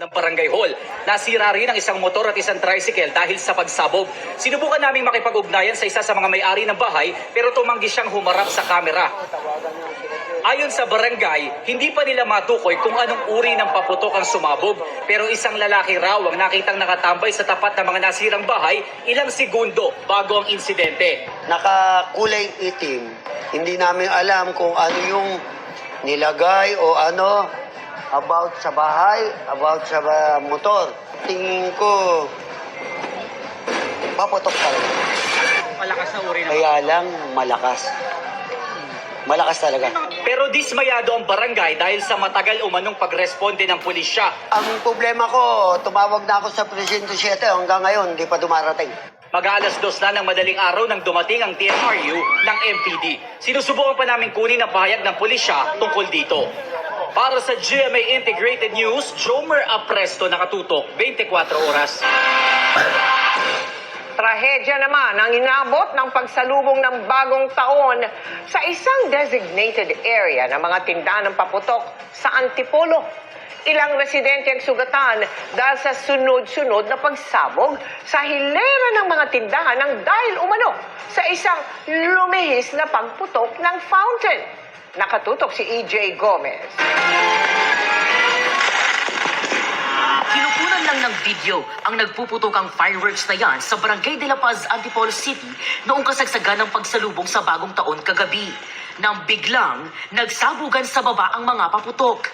ng Barangay Hall. Nasira rin ang isang motor at isang tricycle dahil sa pagsabog. Sinubukan naming makipag-ugnayan sa isa sa mga may-ari ng bahay pero tumanggi siyang humarap sa kamera. Ayon sa barangay, hindi pa nila matukoy kung anong uri ng paputok ang sumabog pero isang lalaki raw ang nakitang nakatambay sa tapat ng mga nasirang bahay ilang segundo bago ang insidente. Nakakulay itim. Hindi namin alam kung ano yung nilagay o ano about sa bahay, about sa motor. Tingin ko, paputok talaga. Malakas na uri Kaya lang, malakas. Malakas talaga. Pero dismayado ang barangay dahil sa matagal umanong pagresponde ng pulisya. Ang problema ko, tumawag na ako sa Presinto 7 hanggang ngayon, hindi pa dumarating. Mag-aalas 2 na ng madaling araw nang dumating ang TFRU ng MPD. Sinusubukan pa namin kunin ang pahayag ng pulisya tungkol dito. Para sa GMA Integrated News, Jomer Apresto, nakatutok 24 oras. Trahedya naman ang inabot ng pagsalubong ng bagong taon sa isang designated area ng mga tindahan ng paputok sa Antipolo. Ilang residente ang sugatan dahil sa sunod-sunod na pagsabog sa hilera ng mga tindahan ng dahil umano sa isang lumihis na pagputok ng fountain. Nakatutok si EJ Gomez. Kinukunan lang ng video ang nagpuputokang fireworks na yan sa Barangay de la Paz, Antipolo City noong kasagsagan ng pagsalubong sa bagong taon kagabi. Nang biglang nagsabugan sa baba ang mga paputok.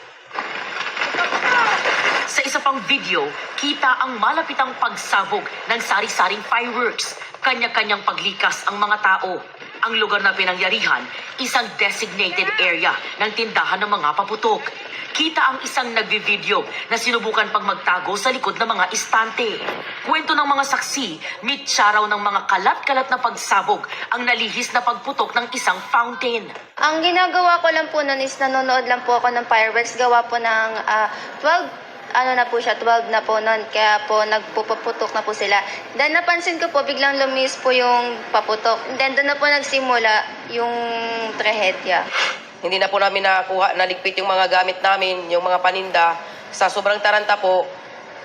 Sa isa pang video, kita ang malapitang pagsabog ng sari-saring fireworks. Kanya-kanyang paglikas ang mga tao. Ang lugar na pinangyarihan, isang designated area ng tindahan ng mga paputok. Kita ang isang nagbi-video na sinubukan pang magtago sa likod ng mga istante. Kwento ng mga saksi, mitsa raw ng mga kalat-kalat na pagsabog ang nalihis na pagputok ng isang fountain. Ang ginagawa ko lang po nun is nanonood lang po ako ng fireworks. Gawa po ng 12 na po nun. Kaya po nagpuputok na po sila. Then napansin ko po, biglang lumis po yung paputok. Then doon na po nagsimula yung trahedya. Hindi na po namin naligpit yung mga gamit namin, yung mga paninda. Sa sobrang taranta po,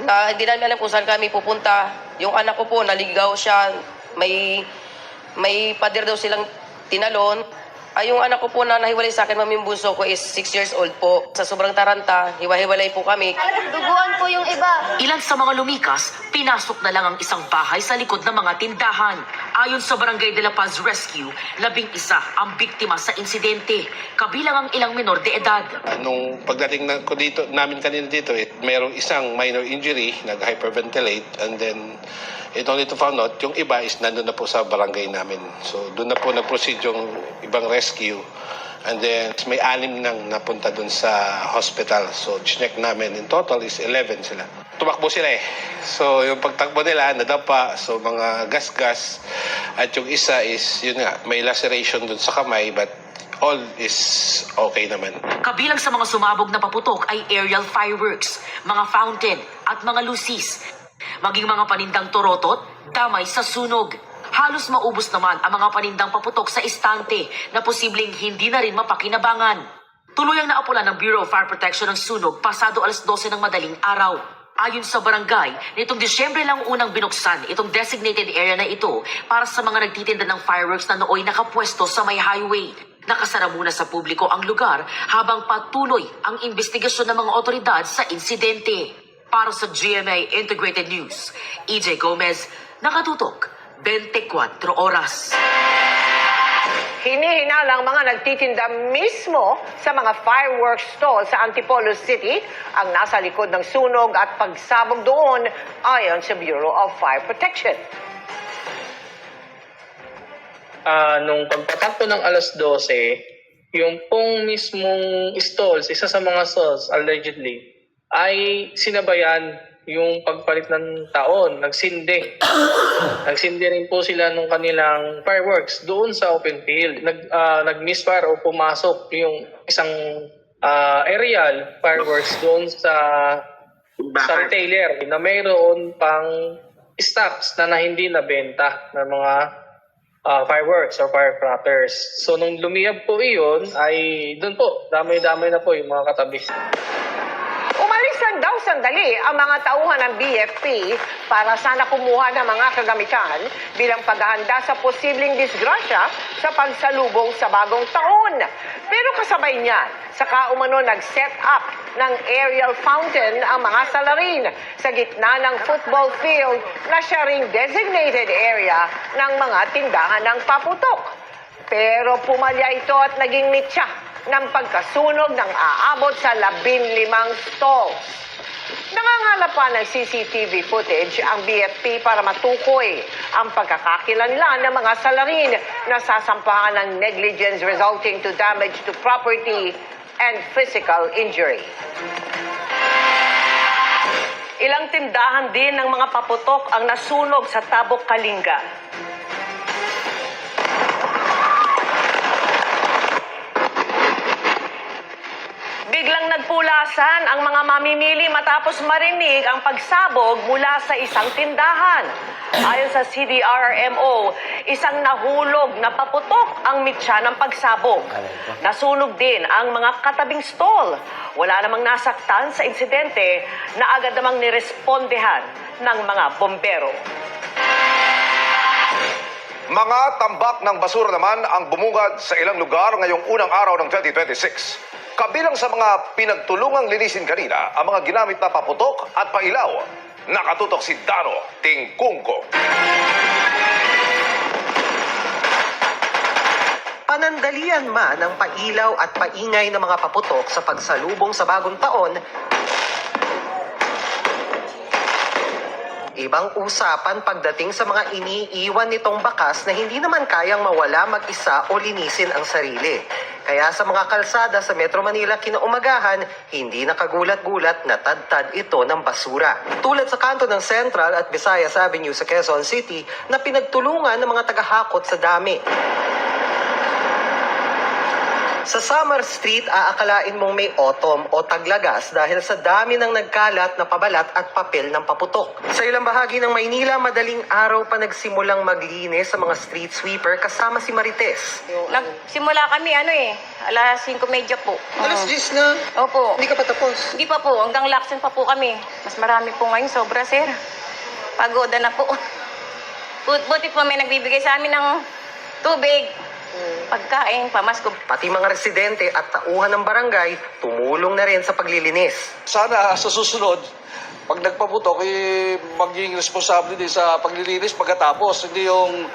hindi namin alam kung saan kami pupunta. Yung anak ko po, naligaw siya. May pader daw silang tinalon. Yung anak ko po na nahiwalay sa akin, maming bunso ko is 6 years old po. Sa sobrang taranta, hiwa-hiwalay po kami. Duguan po yung iba. Ilan sa mga lumikas, pinasok na lang ang isang bahay sa likod ng mga tindahan. Ayon sa Barangay de la Paz Rescue, 11 ang biktima sa insidente, kabilang ang ilang menor de edad. Nung pagdating namin kanina dito, mayroong isang minor injury, nag-hyperventilate, and then it only to found out, yung iba is nandun na po sa barangay namin. So doon na po nag-proceed yung ibang rescue. And then may 6 nang napunta doon sa hospital. So chinek namin, in total is 11 sila. Tumakbo sila eh. So yung pagtakbo nila, nadapa. So mga gas-gas. At yung isa is, yun nga, may laceration doon sa kamay, but all is okay naman. Kabilang sa mga sumabog na paputok ay aerial fireworks, mga fountain at mga lusis. Maging mga panindang torotot, damay sa sunog. Halos maubos naman ang mga panindang paputok sa istante na posibleng hindi na rin mapakinabangan. Tuluyang naapulan ng Bureau of Fire Protection ng sunog pasado alas 12 ng madaling araw. Ayon sa barangay, nitong Disyembre lang unang binuksan itong designated area na ito para sa mga nagtitinda ng fireworks na nooy nakapwesto sa may highway. Nakasara muna sa publiko ang lugar habang patuloy ang investigasyon ng mga otoridad sa insidente. Para sa GMA Integrated News, EJ Gomez, nakatutok 24 oras. Hinihinalang mga nagtitinda mismo sa mga fireworks stall sa Antipolo City ang nasa likod ng sunog at pagsabog doon ayon sa Bureau of Fire Protection. Nung pagpatakto ng alas 12, yung pong mismong stalls, isa sa mga stalls allegedly, ay sinabayan yung pagpalit ng taon, nagsindi. Nagsindi rin po sila nung kanilang fireworks doon sa open field. Nag-misfire o pumasok yung isang aerial fireworks doon sa retailer na mayroon pang stocks na hindi nabenta ng mga fireworks or firecrackers. So nung lumiyab po iyon, ay doon po, damay-damay na po yung mga katabi. Umalis lang daw sa sandali ang mga tauhan ng BFP para sana kumuha ng mga kagamitan bilang paghahanda sa posibleng disgrasya sa pagsalubong sa bagong taon. Pero kasabay niyan, saka umano nag-set up ng aerial fountain ang mga salarin sa gitna ng football field na siya ring designated area ng mga tindahan ng paputok. Pero pumalya ito at naging mitya ng pagkasunog ng aabot sa 15 stalls. Nangangalap pa ng CCTV footage ang BFP para matukoy ang pagkakakilanlan ng mga salarin na sasampahan ng negligence resulting to damage to property and physical injury. Ilang tindahan din ng mga paputok ang nasunog sa Tabok, Kalinga. Biglang nagpulasan ang mga mamimili matapos marinig ang pagsabog mula sa isang tindahan. Ayon sa CDRMO, isang nahulog na paputok ang mitya ng pagsabog. Nasunog din ang mga katabing stall. Wala namang nasaktan sa insidente na agad namang nirespondehan ng mga bombero. Mga tambak ng basura naman ang bumungad sa ilang lugar ngayong unang araw ng 2026. Kabilang sa mga pinagtulungang linisin kanina ang mga ginamit na paputok at pailaw. Nakatutok si Dano Tingkungko. Panandalian man ang pailaw at paingay ng mga paputok sa pagsalubong sa bagong taon, ibang usapan pagdating sa mga iniiwan nitong bakas na hindi naman kayang mawala mag-isa o linisin ang sarili. Kaya sa mga kalsada sa Metro Manila kinaumagahan, hindi nakagulat-gulat na tad-tad ito ng basura. Tulad sa kanto ng Central at Visayas Avenue sa Quezon City na pinagtulungan ng mga tagahakot sa dami. Sa Summer Street, aakalain mong may autumn o taglagas dahil sa dami ng nagkalat na pabalat at papel ng paputok. Sa ilang bahagi ng Maynila, madaling araw pa nagsimulang maglinis sa mga street sweeper kasama si Marites. Nagsimula kami alas 5:30 po. Alas 10 na? Opo. Hindi ka pa tapos? Hindi pa po, hanggang laksan pa po kami. Mas marami po ngayon, sobra sir. Pagoda na po. Buti po may nagbibigay sa amin ng tubig, pagkain, pamasko. Pati mga residente at tauhan ng barangay tumulong na rin sa paglilinis. Sana sa susunod, pag nagpaputok, maging responsable din sa paglilinis pagkatapos. Hindi yung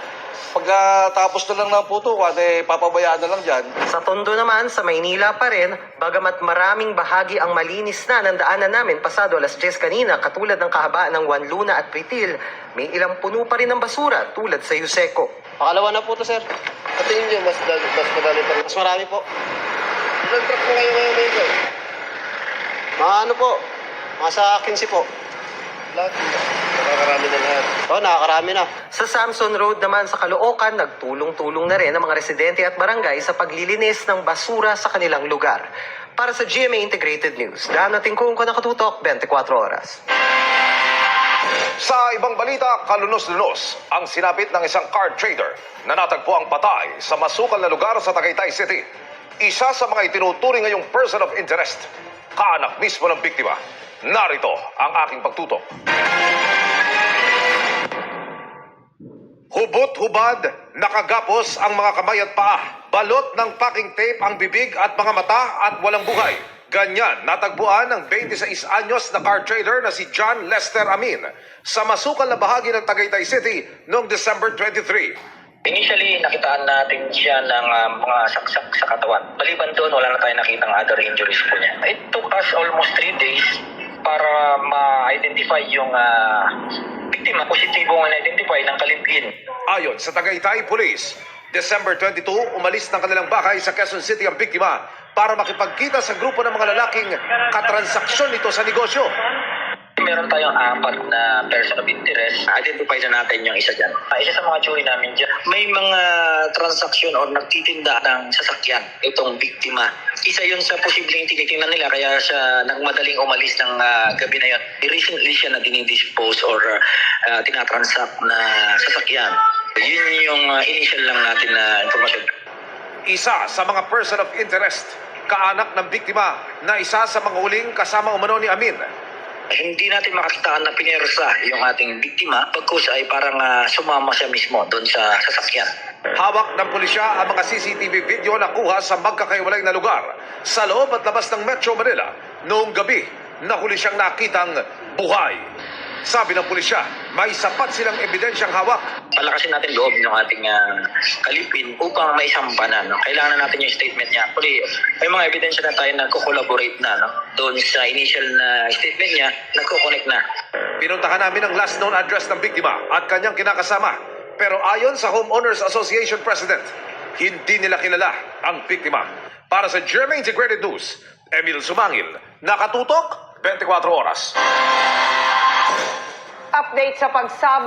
pagkatapos na lang ng putukan, papabayaan na lang dyan. Sa Tondo naman, sa Maynila pa rin, bagamat maraming bahagi ang malinis na ng daanan namin pasado alas 10 kanina, katulad ng kahabaan ng Juan Luna at Pritil, may ilang puno pa rin ng basura tulad sa Yuseco. Pakalawa na po to, sir. Patingin nyo, mas madali pa rin. Mas marami po. Ilang truck po ngayon ito? Mga ano po? Mga sa 15 po. Lahat. Nakakarami na lahat. Oo, nakakarami na. Sa Samson Road naman sa Caloocan, nagtulong-tulong na rin ang mga residente at barangay sa paglilinis ng basura sa kanilang lugar. Para sa GMA Integrated News, Dano Tingkungko, nakatutok 24 oras. Sa ibang balita, kalunos-lunos ang sinapit ng isang card trader na natagpo ang patay sa masukal na lugar sa Tagaytay City. Isa sa mga itinuturing ngayong person of interest, kaanak mismo ng biktima. Narito ang aking pagtutok. Hubot-hubad, nakagapos ang mga kamay at paa. Balot ng packing tape ang bibig at mga mata at walang buhay. Ganyan, natagpuan ng 26 anyos na car trader na si John Lester Amin sa masukal na bahagi ng Tagaytay City noong December 23. Initially, nakitaan natin siya ng mga saksak sa katawan. Maliban doon, wala na tayong nakitang other injuries po niya. It took us almost 3 days para ma-identify yung biktima. Positibong na-identify ng kalipin. Ayon sa Tagaytay Police, December 22, umalis ng kanilang bahay sa Quezon City ang biktima para makipagkita sa grupo ng mga lalaking katransaksyon nito sa negosyo. Meron tayong 4 na person of interest. Identify na natin yung isa dyan. Isa sa mga jury namin dyan, may mga transaksyon o nagtitinda ng sasakyan itong biktima. Isa yun sa posibleng tinitingnan nila kaya siya nagmadaling umalis ng gabi na yun. Recently siya na dinidispose or tinatransact na sasakyan. Yun yung initial lang natin na informasyon. Isa sa mga person of interest, kaanak ng biktima na isa sa mga huling kasama umano ni Amin. Hindi natin makakitaan na pinersa yung ating biktima pagkus ay parang sumama siya mismo doon sa sasakyan. Hawak ng pulisya ang mga CCTV video na kuha sa magkakaiwalay na lugar sa loob at labas ng Metro Manila noong gabi na huli siyang nakitang buhay. Sabi ng pulisya, may sapat silang ebidensyang hawak. Palakasin natin loob ng ating kalipin upang may sampa na. No? Kailangan na natin yung statement niya. Actually, may mga ebidensya na tayo nagko-collaborate na. No? Doon sa initial na statement niya, nagko-connect na. Pinuntahan namin ang last known address ng biktima at kanyang kinakasama. Pero ayon sa Homeowners Association President, hindi nila kilala ang biktima. Para sa GMA Integrated News, Emil Sumangil, nakatutok 24 oras. Update sa pagsabog